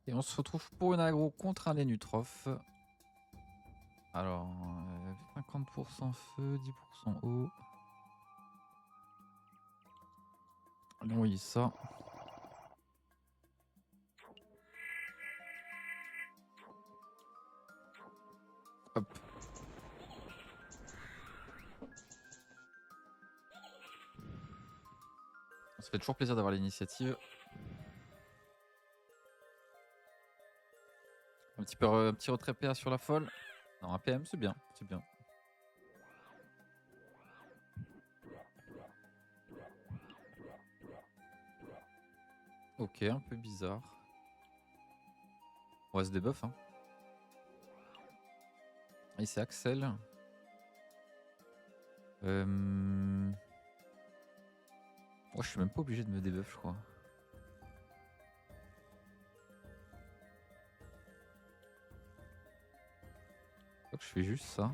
Et on se retrouve pour une aggro contre un Denutroph. Alors, 50% feu, 10% eau. Allons, oui, ça. Hop. Ça fait toujours plaisir d'avoir l'initiative. Un petit retrait PA sur la folle. Non, un PM, c'est bien, c'est bien. Ok, un peu bizarre. On va se débuff, hein. Et c'est Axel. Moi, je suis même pas obligé de me débuff, je crois. Je crois que je fais juste ça.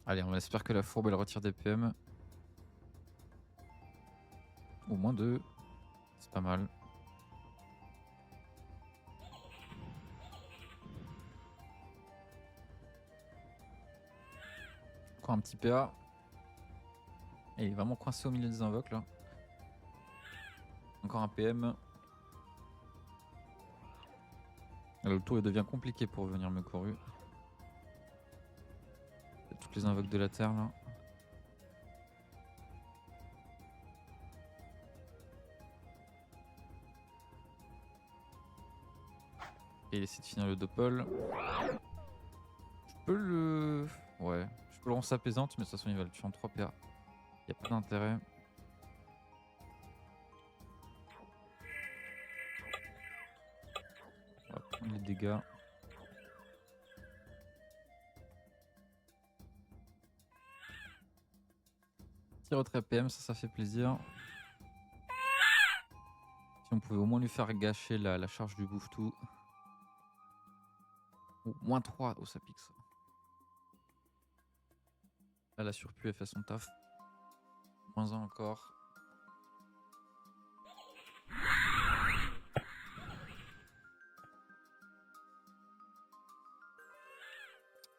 Allez, on espère que la fourbe elle retire des PM. Au moins 2. C'est pas mal. Encore un petit PA. Et il est vraiment coincé au milieu des invoques là. Encore un PM. Le tour il devient compliqué pour venir me corru. Toutes les invoques de la terre là. Et il essaie de finir le doppel. Je peux le... Ouais, je peux le lancer apaisante, mais de toute façon il va le tuer en 3 PA. Y a pas d'intérêt. On va prendre les dégâts. Petit retrait PM, ça fait plaisir. Si on pouvait au moins lui faire gâcher la charge du bouffe-tout. Oh, moins 3, oh ça pique ça. Là la surplus elle fait son taf. Moins 1 encore.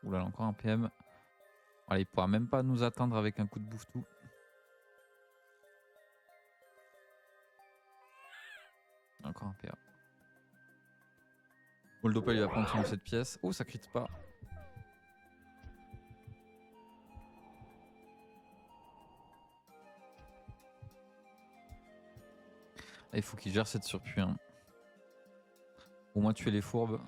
Oula, encore un PM. Allez, il pourra même pas nous atteindre avec un coup de bouffe-tout. Encore un PA. Bon, le doppel il va prendre soin de cette pièce. Oh, ça crit pas. Il faut qu'il gère cette surplus. Hein. Au moins tuer les fourbes.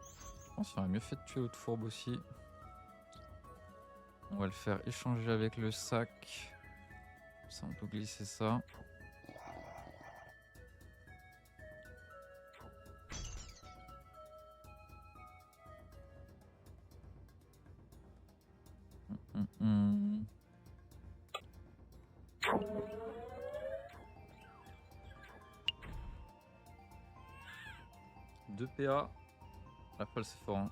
Je pense qu'il aurait mieux fait de tuer l'autre fourbe aussi. On va le faire échanger avec le sac. Ça, on peut glisser ça. Deux PA. La folle, c'est fort. Hein.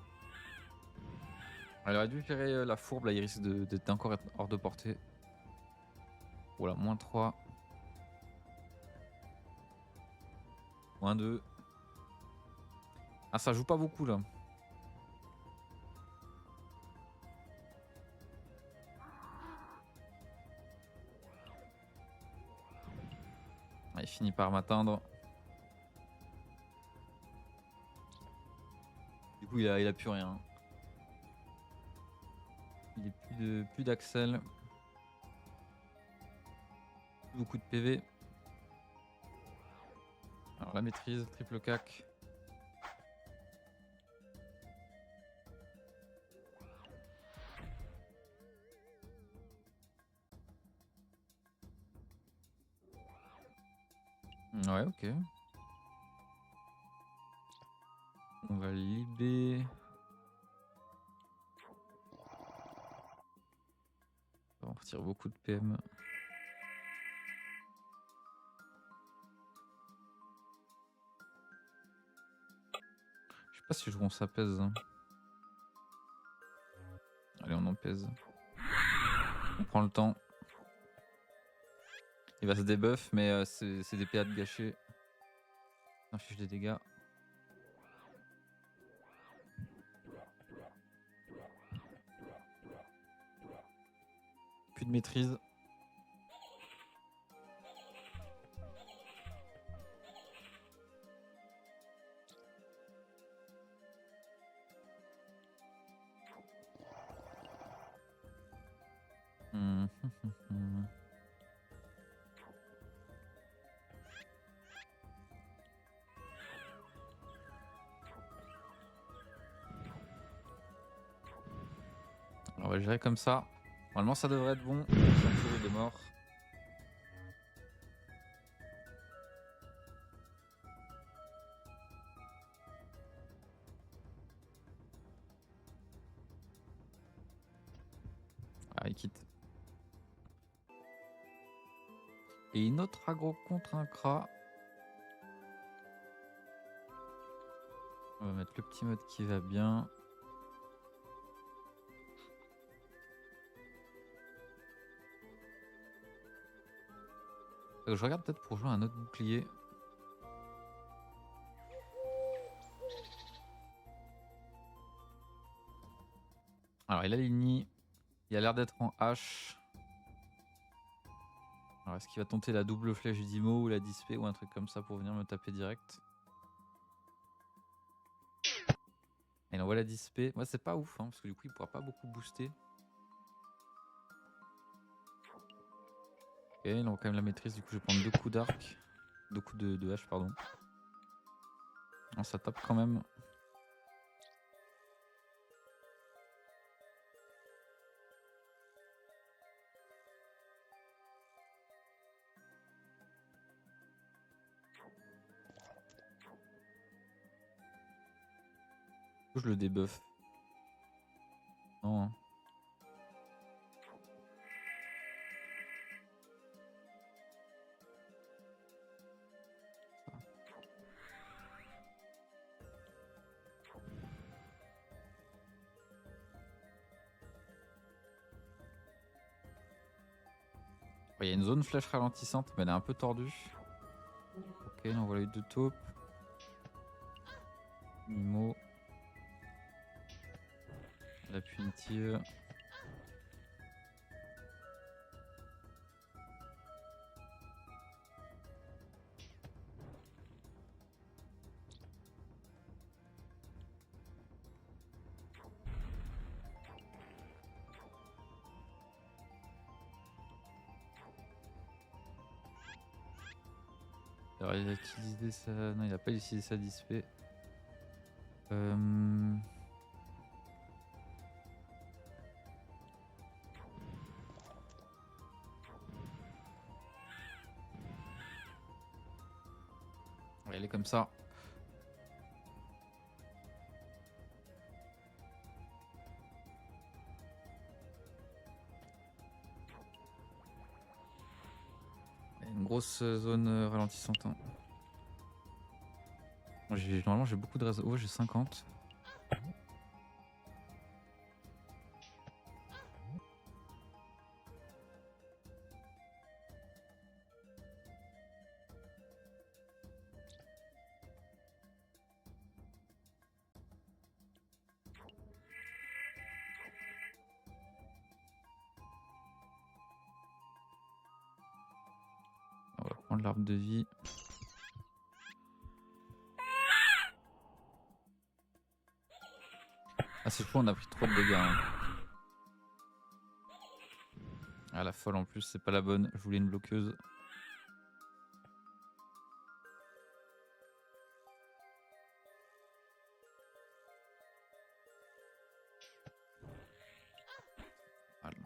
Elle aurait dû gérer la fourbe, là, il risque d'être encore hors de portée. Voilà, moins 3. Moins 2. Ah, ça joue pas beaucoup, là. Ah, il finit par m'atteindre. Du coup, il a plus rien. Il est plus d'Axel. Beaucoup de PV. Alors la maîtrise, triple cac. Ouais, ok. On va libérer. On retire beaucoup de PM. Je sais pas si jouons ça pèse. Hein. Allez, on en pèse. On prend le temps. Il va se débuff, mais c'est des PA de gâcher. On fiche des dégâts. Plus de maîtrise. On va gérer comme ça. Normalement, ça devrait être bon. Il est mort. Ah, il quitte. Et une autre aggro contre un Kra. On va mettre le petit mode qui va bien. Je regarde peut-être pour jouer un autre bouclier. Alors il a l'ini. Il a l'air d'être en H. Alors est-ce qu'il va tenter la double flèche d'Imo ou la dispé ou un truc comme ça pour venir me taper direct? Il envoie la dispé. Moi c'est pas ouf hein, parce que du coup il pourra pas beaucoup booster. Ok, il envoie quand même la maîtrise, du coup je vais prendre 2 coups d'arc. 2 coups de hache pardon. Non, ça tape quand même. Je le débuff. Non. Hein. Il y a une zone flèche ralentissante, mais elle est un peu tordue. Ok, on envoie les 2 taupes. Mimo. La punitive. Alors il a utilisé sa... Non, il a pas utilisé sa dispé. Elle est comme ça. Une grosse zone ralentissante. Hein. Normalement j'ai beaucoup de réseaux. Oh, j'ai 50. On va prendre l'arbre de vie. Ah c'est fou, on a pris trop de dégâts. Hein. Ah la folle en plus, c'est pas la bonne. Je voulais une bloqueuse. Voilà.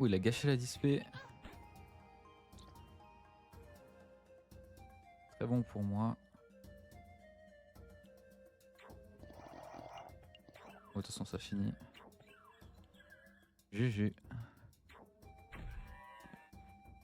Oh, il a gâché la dispé. Très bon pour moi. Oh, de toute façon, ça finit. GG.